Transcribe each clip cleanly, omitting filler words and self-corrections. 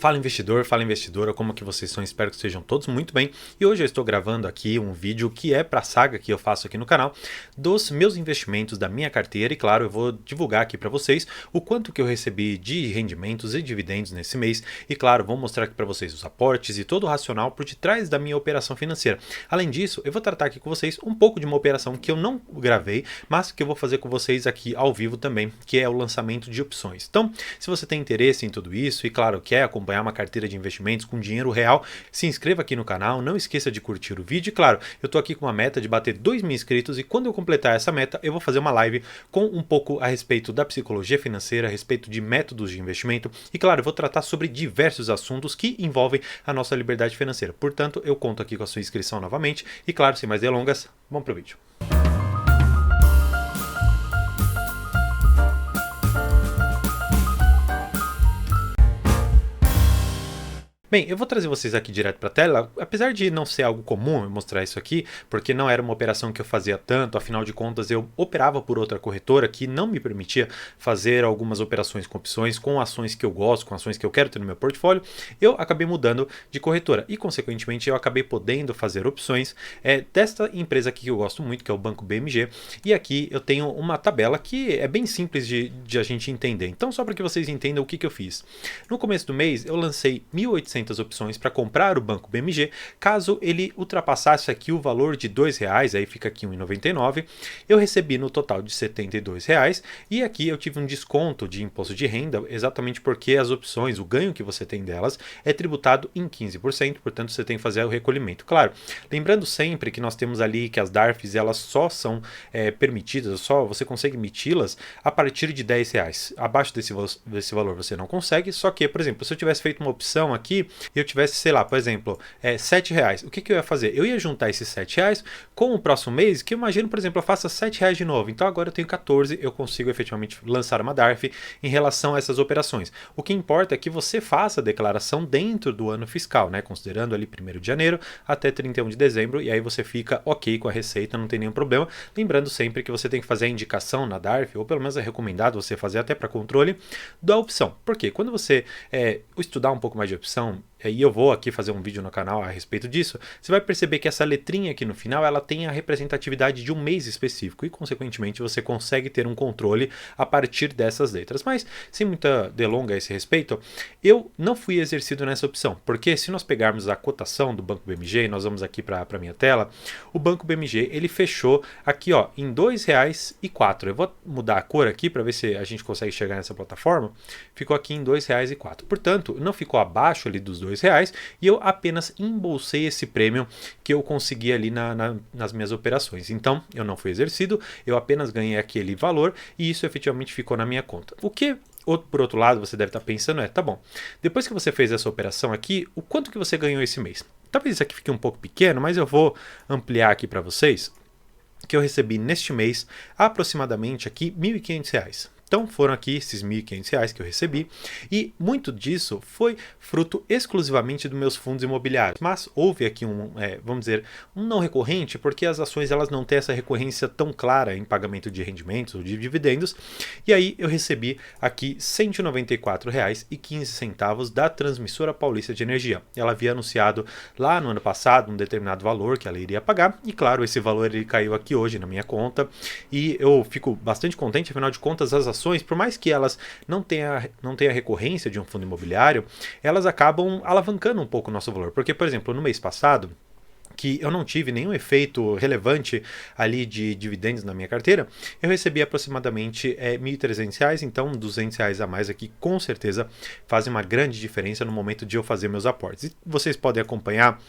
Fala investidor, fala investidora, como que vocês estão? Espero que estejam todos muito bem. E hoje eu estou gravando aqui um vídeo que é para a saga que eu faço aqui no canal dos meus investimentos da minha carteira e claro, eu vou divulgar aqui para vocês o quanto que eu recebi de rendimentos e dividendos nesse mês e claro, vou mostrar aqui para vocês os aportes e todo o racional por detrás da minha operação financeira. Além disso, eu vou tratar aqui com vocês um pouco de uma operação que eu não gravei, mas que eu vou fazer com vocês aqui ao vivo também, que é o lançamento de opções. Então, se você tem interesse em tudo isso e claro, quer acompanhar uma carteira de investimentos com dinheiro real, se inscreva aqui no canal, não esqueça de curtir o vídeo e claro, eu tô aqui com uma meta de bater 2.000 inscritos e quando eu completar essa meta, eu vou fazer uma live com um pouco a respeito da psicologia financeira, a respeito de métodos de investimento e claro, eu vou tratar sobre diversos assuntos que envolvem a nossa liberdade financeira. Portanto, eu conto aqui com a sua inscrição novamente e claro, sem mais delongas, vamos pro vídeo. Bem, eu vou trazer vocês aqui direto para a tela, apesar de não ser algo comum eu mostrar isso aqui, porque não era uma operação que eu fazia tanto, afinal de contas eu operava por outra corretora que não me permitia fazer algumas operações com opções, com ações que eu gosto, com ações que eu quero ter no meu portfólio, eu acabei mudando de corretora e consequentemente eu acabei podendo fazer opções desta empresa aqui que eu gosto muito, que é o Banco BMG, e aqui eu tenho uma tabela que é bem simples de a gente entender, então só para que vocês entendam o que eu fiz. No começo do mês eu lancei 1.800 opções para comprar o Banco BMG, caso ele ultrapassasse aqui o valor de R$2, aí fica aqui R$1,99, eu recebi no total de R$72 e aqui eu tive um desconto de imposto de renda, exatamente porque as opções, o ganho que você tem delas é tributado em 15%, portanto você tem que fazer o recolhimento. Claro, lembrando sempre que nós temos ali que as DARFs elas só são permitidas, só você consegue emiti-las a partir de R$10, abaixo desse valor você não consegue, só que, por exemplo, se eu tivesse feito uma opção aqui e eu tivesse, sei lá, por exemplo, R$7, o que eu ia fazer? Eu ia juntar esses R$7 com o próximo mês, que eu imagino, por exemplo, eu faça R$7 de novo, então agora eu tenho 14, eu consigo efetivamente lançar uma DARF em relação a essas operações. O que importa é que você faça a declaração dentro do ano fiscal, né? Considerando ali 1º de janeiro até 31 de dezembro, e aí você fica ok com a receita, não tem nenhum problema. Lembrando sempre que você tem que fazer a indicação na DARF, ou pelo menos é recomendado você fazer até para controle da opção. Porque quando você estudar um pouco mais de opção, e eu vou aqui fazer um vídeo no canal a respeito disso, você vai perceber que essa letrinha aqui no final, ela tem a representatividade de um mês específico e, consequentemente, você consegue ter um controle a partir dessas letras. Mas, sem muita delonga a esse respeito, eu não fui exercido nessa opção, porque se nós pegarmos a cotação do Banco BMG, nós vamos aqui para a minha tela, o Banco BMG, ele fechou aqui ó, em R$2,04. Eu vou mudar a cor aqui para ver se a gente consegue chegar nessa plataforma. Ficou aqui em R$2,04. Portanto, não ficou abaixo ali dos R$2 e eu apenas embolsei esse prêmio que eu consegui ali nas minhas operações. Então, eu não fui exercido, eu apenas ganhei aquele valor e isso efetivamente ficou na minha conta. O que, por outro lado, você deve estar pensando tá bom, depois que você fez essa operação aqui, o quanto que você ganhou esse mês? Talvez isso aqui fique um pouco pequeno, mas eu vou ampliar aqui para vocês, que eu recebi neste mês aproximadamente aqui R$1.500. Então foram aqui esses R$1.500 que eu recebi e muito disso foi fruto exclusivamente dos meus fundos imobiliários. Mas houve aqui vamos dizer, um não recorrente porque as ações elas não têm essa recorrência tão clara em pagamento de rendimentos ou de dividendos. E aí eu recebi aqui R$194,15 da Transmissora Paulista de Energia. Ela havia anunciado lá no ano passado um determinado valor que ela iria pagar e claro, esse valor ele caiu aqui hoje na minha conta e eu fico bastante contente, afinal de contas as ações, por mais que elas não tenham recorrência de um fundo imobiliário, elas acabam alavancando um pouco o nosso valor. Porque, por exemplo, no mês passado, que eu não tive nenhum efeito relevante ali de dividendos na minha carteira, eu recebi aproximadamente R$1.300, então R$200 a mais aqui com certeza fazem uma grande diferença no momento de eu fazer meus aportes. E vocês podem acompanhar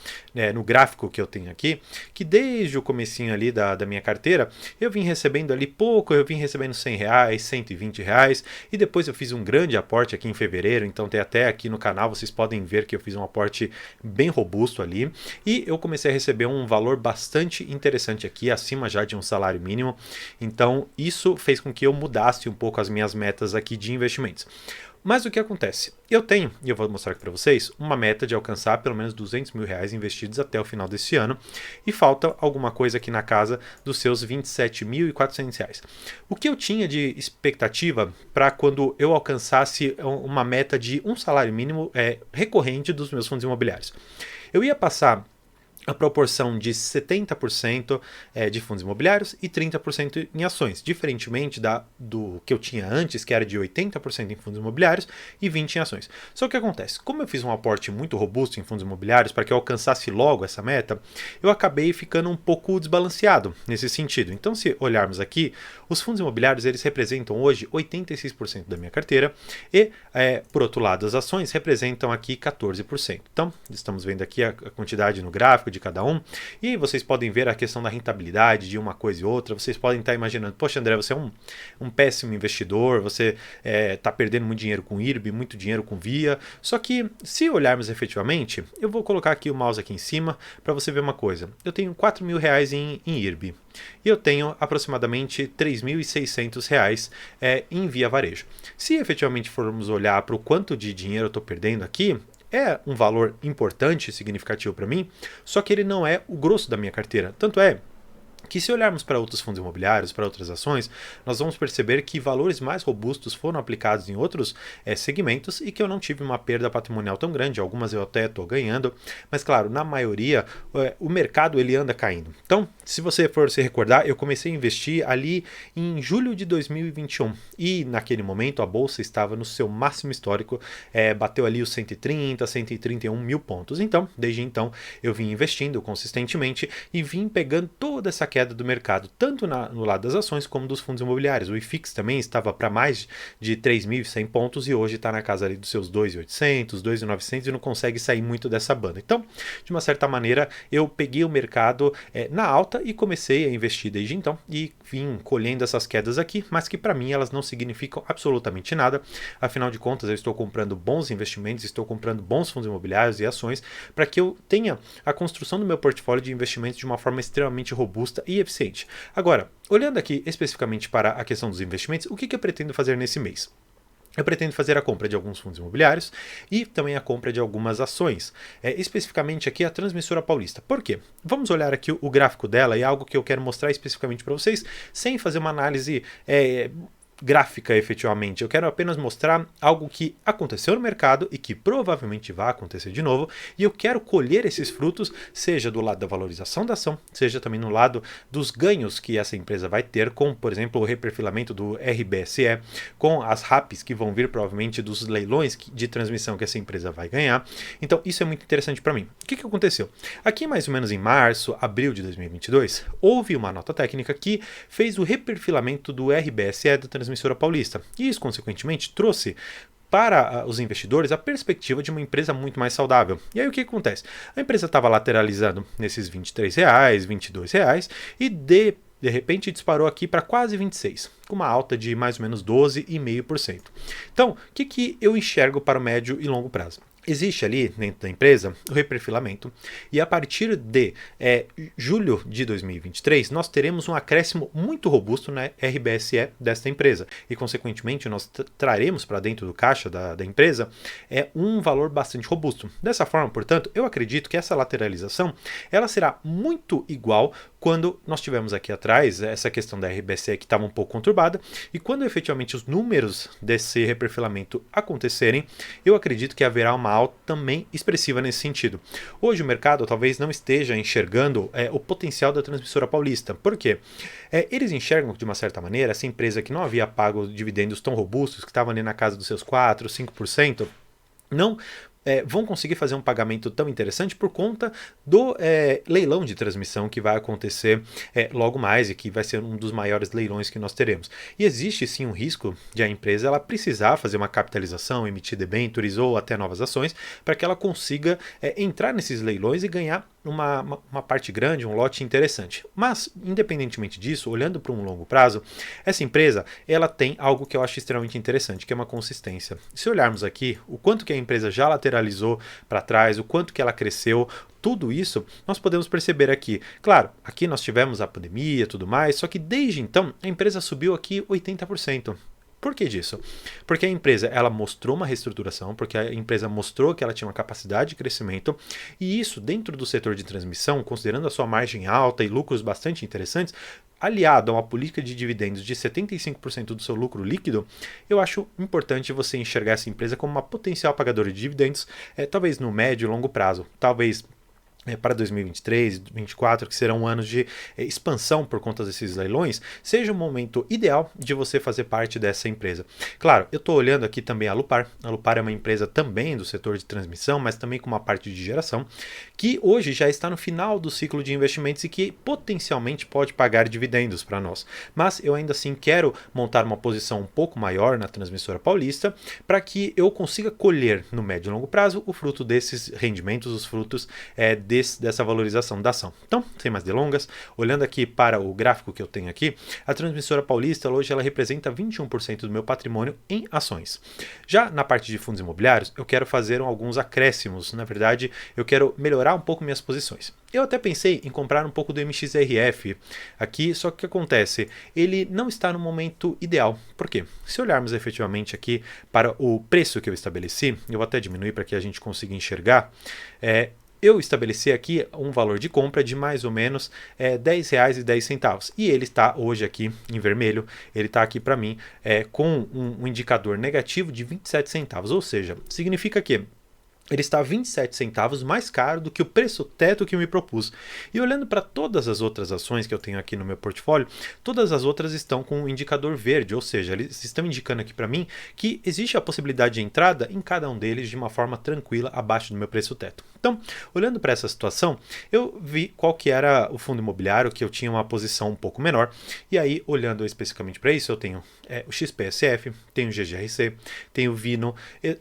no gráfico que eu tenho aqui, que desde o comecinho ali da minha carteira, eu vim recebendo ali pouco, eu vim recebendo R$100, R$120, e depois eu fiz um grande aporte aqui em fevereiro, então tem até aqui no canal, vocês podem ver que eu fiz um aporte bem robusto ali, e eu comecei a receber um valor bastante interessante aqui, acima já de um salário mínimo. Então isso fez com que eu mudasse um pouco as minhas metas aqui de investimentos. Mas o que acontece? Eu tenho, e eu vou mostrar aqui para vocês, uma meta de alcançar pelo menos R$ 200 mil investidos até o final desse ano, e falta alguma coisa aqui na casa dos seus R$ 27.400. O que eu tinha de expectativa para quando eu alcançasse uma meta de um salário mínimo recorrente dos meus fundos imobiliários? Eu ia passar a proporção de 70% de fundos imobiliários e 30% em ações, diferentemente do que eu tinha antes, que era de 80% em fundos imobiliários e 20% em ações. Só que o que acontece? Como eu fiz um aporte muito robusto em fundos imobiliários para que eu alcançasse logo essa meta, eu acabei ficando um pouco desbalanceado nesse sentido. Então, se olharmos aqui, os fundos imobiliários eles representam hoje 86% da minha carteira e, por outro lado, as ações representam aqui 14%. Então, estamos vendo aqui a quantidade no gráfico de cada um, e vocês podem ver a questão da rentabilidade de uma coisa e outra. Vocês podem estar imaginando, poxa André, você é um péssimo investidor, você está perdendo muito dinheiro com IRB, muito dinheiro com VIA. Só que se olharmos efetivamente, eu vou colocar aqui o mouse aqui em cima para você ver uma coisa. Eu tenho R$ 4.000 em IRB e eu tenho aproximadamente R$ 3.600 em Via Varejo. Se efetivamente formos olhar para o quanto de dinheiro eu estou perdendo aqui, é um valor importante e significativo para mim, só que ele não é o grosso da minha carteira. Tanto é que se olharmos para outros fundos imobiliários, para outras ações, nós vamos perceber que valores mais robustos foram aplicados em outros segmentos e que eu não tive uma perda patrimonial tão grande. Algumas eu até estou ganhando, mas claro, na maioria o mercado ele anda caindo. Então, se você for se recordar, eu comecei a investir ali em julho de 2021 e naquele momento a bolsa estava no seu máximo histórico, bateu ali os 130, 131 mil pontos. Então, desde então, eu vim investindo consistentemente e vim pegando toda essa queda do mercado, tanto no lado das ações como dos fundos imobiliários. O IFIX também estava para mais de 3.100 pontos e hoje está na casa ali dos seus 2.800, 2.900 e não consegue sair muito dessa banda. Então, de uma certa maneira, eu peguei o mercado na alta e comecei a investir desde então e vim colhendo essas quedas aqui, mas que para mim elas não significam absolutamente nada. Afinal de contas, eu estou comprando bons investimentos, estou comprando bons fundos imobiliários e ações para que eu tenha a construção do meu portfólio de investimentos de uma forma extremamente robusta e eficiente. Agora, olhando aqui especificamente para a questão dos investimentos, o que eu pretendo fazer nesse mês? Eu pretendo fazer a compra de alguns fundos imobiliários e também a compra de algumas ações, especificamente aqui a Transmissora Paulista. Por quê? Vamos olhar aqui o gráfico dela e algo que eu quero mostrar especificamente para vocês, sem fazer uma análise gráfica efetivamente. Eu quero apenas mostrar algo que aconteceu no mercado e que provavelmente vai acontecer de novo, e eu quero colher esses frutos, seja do lado da valorização da ação, seja também no lado dos ganhos que essa empresa vai ter com, por exemplo, o reperfilamento do RBSE, com as RAPs que vão vir provavelmente dos leilões de transmissão que essa empresa vai ganhar. Então isso é muito interessante para mim. O que aconteceu? Aqui mais ou menos em março, abril de 2022, houve uma nota técnica que fez o reperfilamento do RBSE da Transmissora Paulista. E isso, consequentemente, trouxe para os investidores a perspectiva de uma empresa muito mais saudável. E aí o que acontece? A empresa estava lateralizando nesses R$ 23, R$ 22 e de repente disparou aqui para quase 26, com uma alta de mais ou menos 12,5%. Então, o que eu enxergo para o médio e longo prazo? Existe ali dentro da empresa o reperfilamento e a partir de julho de 2023 nós teremos um acréscimo muito robusto na RBSE desta empresa e consequentemente nós traremos para dentro do caixa da empresa um valor bastante robusto. Dessa forma, portanto, eu acredito que essa lateralização ela será muito igual quando nós tivemos aqui atrás essa questão da RBSE que estava um pouco conturbada e quando efetivamente os números desse reperfilamento acontecerem, eu acredito que haverá uma alta também expressiva nesse sentido. Hoje o mercado talvez não esteja enxergando o potencial da Transmissora Paulista. Por quê? Eles enxergam de uma certa maneira essa empresa que não havia pago dividendos tão robustos, que estavam ali na casa dos seus 4, 5%, não vão conseguir fazer um pagamento tão interessante por conta do leilão de transmissão que vai acontecer logo mais e que vai ser um dos maiores leilões que nós teremos. E existe sim um risco de a empresa ela precisar fazer uma capitalização, emitir debêntures ou até novas ações para que ela consiga entrar nesses leilões e ganhar uma parte grande, um lote interessante. Mas, independentemente disso, olhando para um longo prazo, essa empresa ela tem algo que eu acho extremamente interessante, que é uma consistência. Se olharmos aqui, o quanto que a empresa já lateralizou para trás, o quanto que ela cresceu, tudo isso nós podemos perceber aqui. Claro, aqui nós tivemos a pandemia e tudo mais, só que desde então a empresa subiu aqui 80%. Por que disso? Porque a empresa ela mostrou uma reestruturação, porque a empresa mostrou que ela tinha uma capacidade de crescimento, e isso dentro do setor de transmissão, considerando a sua margem alta e lucros bastante interessantes, aliado a uma política de dividendos de 75% do seu lucro líquido, eu acho importante você enxergar essa empresa como uma potencial pagadora de dividendos, talvez no médio e longo prazo, talvez para 2023, 2024, que serão anos de expansão por conta desses leilões, seja o momento ideal de você fazer parte dessa empresa. Claro, eu estou olhando aqui também a Lupar. A Lupar é uma empresa também do setor de transmissão, mas também com uma parte de geração, que hoje já está no final do ciclo de investimentos e que potencialmente pode pagar dividendos para nós. Mas eu ainda assim quero montar uma posição um pouco maior na Transmissora Paulista para que eu consiga colher no médio e longo prazo o fruto desses rendimentos, os frutos dessa valorização da ação. Então, sem mais delongas, olhando aqui para o gráfico que eu tenho aqui, a Transmissora Paulista hoje ela representa 21% do meu patrimônio em ações. Já na parte de fundos imobiliários, eu quero fazer alguns acréscimos. Na verdade, eu quero melhorar um pouco minhas posições. Eu até pensei em comprar um pouco do MXRF aqui, só que o que acontece? Ele não está no momento ideal. Por quê? Se olharmos efetivamente aqui para o preço que eu estabeleci, eu vou até diminuir para que a gente consiga enxergar, eu estabeleci aqui um valor de compra de mais ou menos R$10,10. E ele está hoje aqui em vermelho, ele está aqui para mim com um indicador negativo de 27 centavos. Ou seja, significa que ele está 27 centavos mais caro do que o preço teto que eu me propus. E olhando para todas as outras ações que eu tenho aqui no meu portfólio, todas as outras estão com um indicador verde, ou seja, eles estão indicando aqui para mim que existe a possibilidade de entrada em cada um deles de uma forma tranquila abaixo do meu preço teto. Então, olhando para essa situação, eu vi qual que era o fundo imobiliário que eu tinha uma posição um pouco menor. E aí, olhando especificamente para isso, eu tenho o XPSF, tenho o GGRC, tenho o Vino,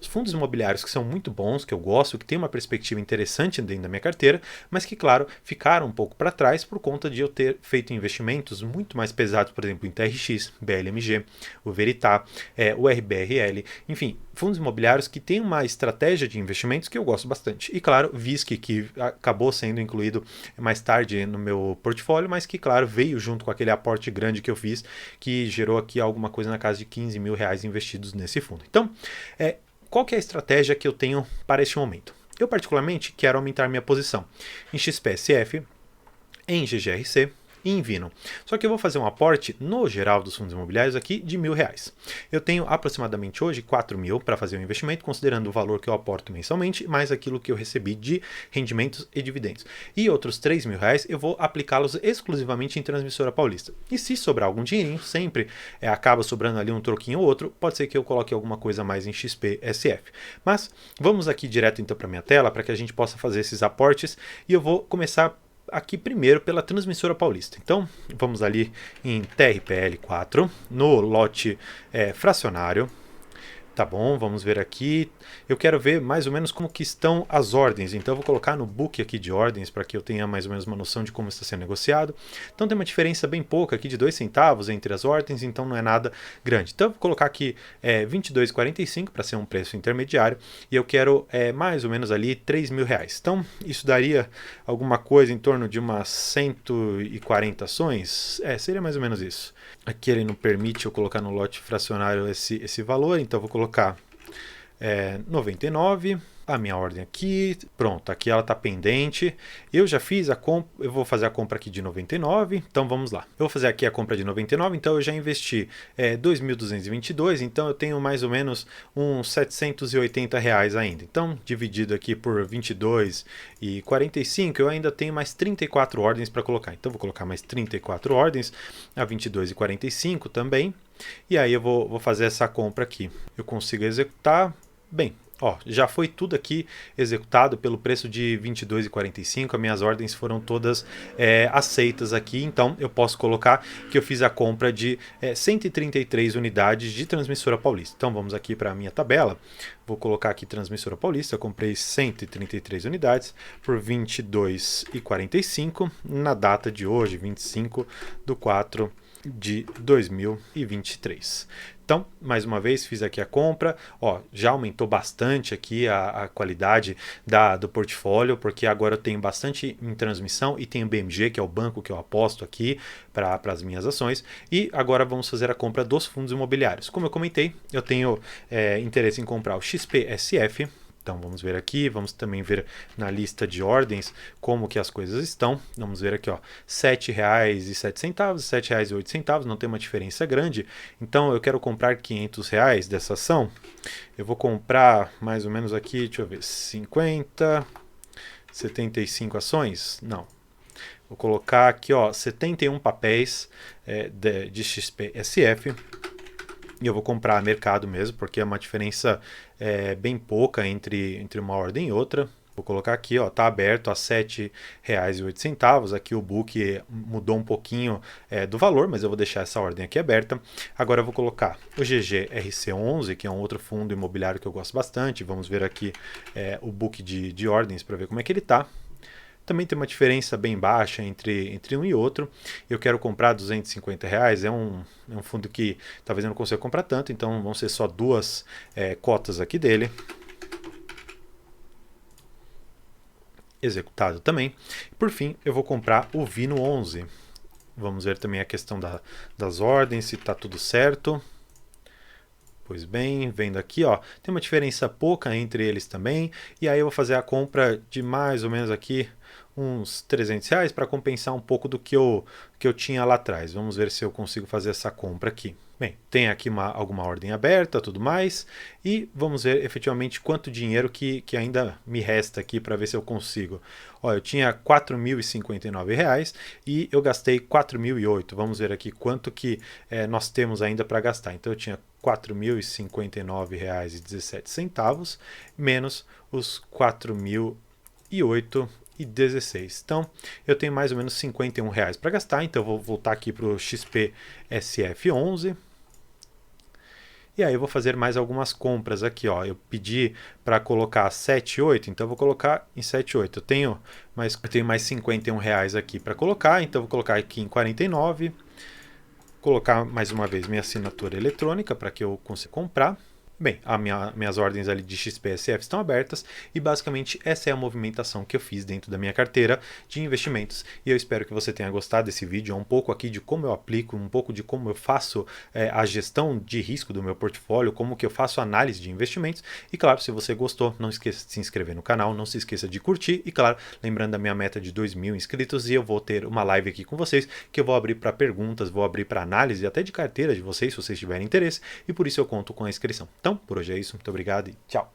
fundos imobiliários que são muito bons, que eu gosto, que tem uma perspectiva interessante dentro da minha carteira, mas que, claro, ficaram um pouco para trás por conta de eu ter feito investimentos muito mais pesados, por exemplo, em TRX, BLMG, o Veritá, o RBRL, enfim, fundos imobiliários que têm uma estratégia de investimentos que eu gosto bastante. E, claro, VISC, que acabou sendo incluído mais tarde no meu portfólio, mas que, claro, veio junto com aquele aporte grande que eu fiz, que gerou aqui alguma coisa na casa de R$15 mil investidos nesse fundo. Então, qual que é a estratégia que eu tenho para este momento? Eu particularmente quero aumentar minha posição em XPSF, em GGRC e em Vino. Só que eu vou fazer um aporte no geral dos fundos imobiliários aqui de R$1.000. Eu tenho aproximadamente hoje 4 mil para fazer o investimento, considerando o valor que eu aporto mensalmente, mais aquilo que eu recebi de rendimentos e dividendos. E outros R$3.000 eu vou aplicá-los exclusivamente em Transmissora Paulista. E se sobrar algum dinheirinho, sempre acaba sobrando ali um troquinho ou outro, pode ser que eu coloque alguma coisa mais em XPSF. Mas vamos aqui direto então para minha tela, para que a gente possa fazer esses aportes, e eu vou começar aqui primeiro pela Transmissora Paulista. Então, vamos ali em TRPL4, no lote fracionário. Tá bom, vamos ver aqui. Eu quero ver mais ou menos como que estão as ordens. Então eu vou colocar no book aqui de ordens para que eu tenha mais ou menos uma noção de como está sendo negociado. Então tem uma diferença bem pouca aqui de 2 centavos entre as ordens, então não é nada grande. Então eu vou colocar aqui R$22,45 para ser um preço intermediário. E eu quero mais ou menos ali R$3.000. Então isso daria alguma coisa em torno de umas 140 ações. Seria mais ou menos isso. Aqui ele não permite eu colocar no lote fracionário esse valor, então eu vou colocar 99, a minha ordem aqui, pronto, aqui ela está pendente, eu já fiz a compra, eu vou fazer a compra aqui de 99, então vamos lá, eu vou fazer aqui a compra de 99, então eu já investi 2.222, então eu tenho mais ou menos uns R$780 ainda, então dividido aqui por 22,45, eu ainda tenho mais 34 ordens para colocar, então vou colocar mais 34 ordens a 22,45 também, e aí eu vou fazer essa compra aqui, eu consigo executar, bem, já foi tudo aqui executado pelo preço de R$22,45, as minhas ordens foram todas aceitas aqui, então eu posso colocar que eu fiz a compra de 133 unidades de Transmissora Paulista. Então vamos aqui para a minha tabela, vou colocar aqui Transmissora Paulista, eu comprei 133 unidades por R$22,45 na data de hoje, 25/4 de 2023. Então, mais uma vez, fiz aqui a compra, ó, já aumentou bastante aqui a qualidade do portfólio, porque agora eu tenho bastante em transmissão e tenho BMG, que é o banco que eu aposto aqui para as minhas ações, e agora vamos fazer a compra dos fundos imobiliários. Como eu comentei, eu tenho interesse em comprar o XPSF. Então vamos ver aqui, vamos também ver na lista de ordens como que as coisas estão. Vamos ver aqui, ó, R$ 7,07, R$ 7,08, não tem uma diferença grande. Então eu quero comprar R$ 500 dessa ação. Eu vou comprar mais ou menos aqui, deixa eu ver, 50, 75 ações? Não. Vou colocar aqui, ó, 71 papéis de XPSF. E eu vou comprar a mercado mesmo, porque é uma diferença bem pouca entre uma ordem e outra. Vou colocar aqui, ó, tá aberto a R$ 7,08. Aqui o book mudou um pouquinho do valor, mas eu vou deixar essa ordem aqui aberta. Agora eu vou colocar o GGRC11, que é um outro fundo imobiliário que eu gosto bastante. Vamos ver aqui o book de ordens para ver como é que ele tá. Também tem uma diferença bem baixa entre um e outro. Eu quero comprar R$ 250, é um fundo que talvez eu não consiga comprar tanto, então vão ser só duas cotas aqui dele. Executado também. Por fim, eu vou comprar o Vino 11. Vamos ver também a questão das ordens, se está tudo certo. Pois bem, vendo aqui, ó, tem uma diferença pouca entre eles também. E aí eu vou fazer a compra de mais ou menos aqui uns R$ 300 para compensar um pouco do que eu tinha lá atrás. Vamos ver se eu consigo fazer essa compra aqui. Bem, tem aqui alguma ordem aberta, tudo mais, e vamos ver efetivamente quanto dinheiro que ainda me resta aqui para ver se eu consigo. Ó, eu tinha R$ 4.059 e eu gastei R$ 4.008. Vamos ver aqui quanto que nós temos ainda para gastar. Então eu tinha R$ 4.059,17 menos os R$ 4.008,16. Então, eu tenho mais ou menos R$ 51 para gastar. Então, eu vou voltar aqui para o XPSF11. E aí, eu vou fazer mais algumas compras aqui. Ó. Eu pedi para colocar 7,8, então eu vou colocar em 7,8. Eu tenho mais R$ 51 aqui para colocar, então eu vou colocar aqui em 49. Colocar mais uma vez minha assinatura eletrônica para que eu consiga comprar. Bem, minhas ordens ali de XPSF estão abertas e basicamente essa é a movimentação que eu fiz dentro da minha carteira de investimentos e eu espero que você tenha gostado desse vídeo, um pouco aqui de como eu aplico, um pouco de como eu faço a gestão de risco do meu portfólio, como que eu faço análise de investimentos e claro, se você gostou, não esqueça de se inscrever no canal, não se esqueça de curtir e claro, lembrando da minha meta de 2.000 inscritos e eu vou ter uma live aqui com vocês que eu vou abrir para perguntas, vou abrir para análise até de carteira de vocês, se vocês tiverem interesse e por isso eu conto com a inscrição. Então, por hoje é isso. Muito obrigado e tchau.